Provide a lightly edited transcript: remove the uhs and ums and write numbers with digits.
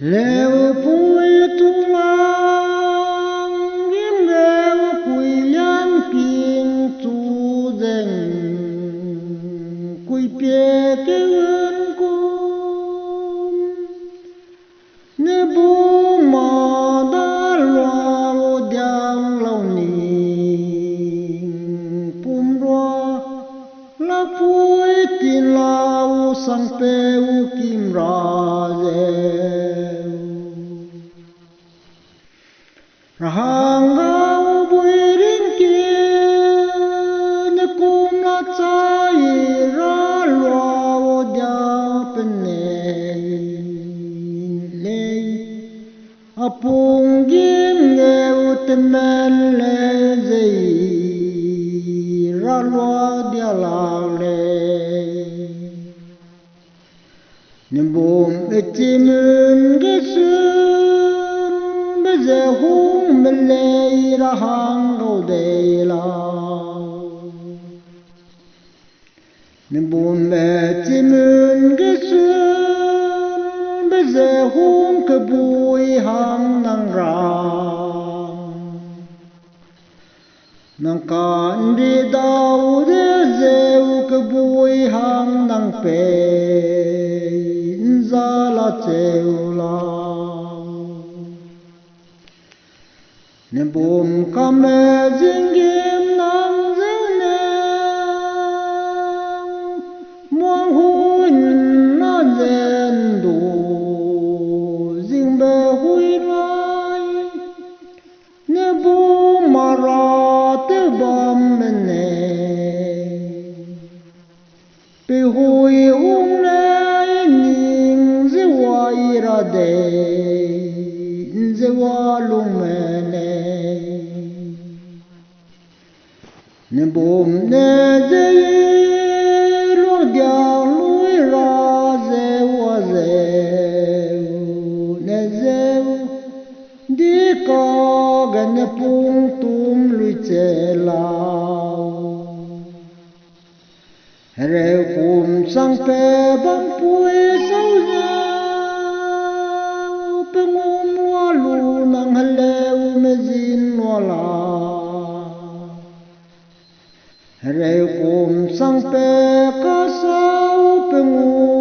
leo vui tung lang yếm leo quỳ liam kiên tu deng quỳ bia cái ơn cung nè bố mà đã loa diang lâu nì pum roa la vui tin lao sang peu kim ra Rahangau buiring kia ne kum la chai ra lo dia pene le apung gim ne utmen le zei ra lo dia la le nimbum etimun gesun beze hum le rahang go de la nimbum etimun gesun beze hum ke bui hang nang ra nang kan di dau de zeu ke bui hang nang pe la cheu la ne bum kame jingim nang zene muang hun na zen du jingbe hui rai ne bum mara te bam ne pe hui hung ne ra de zawalung mene ne bom ne de lo dia lui ra ze wa ze ne ze di ko ga ne pung tum lui che la re kum sang pe bang pui sau nang haleu mezin wala re kum sang pe ka sau pengu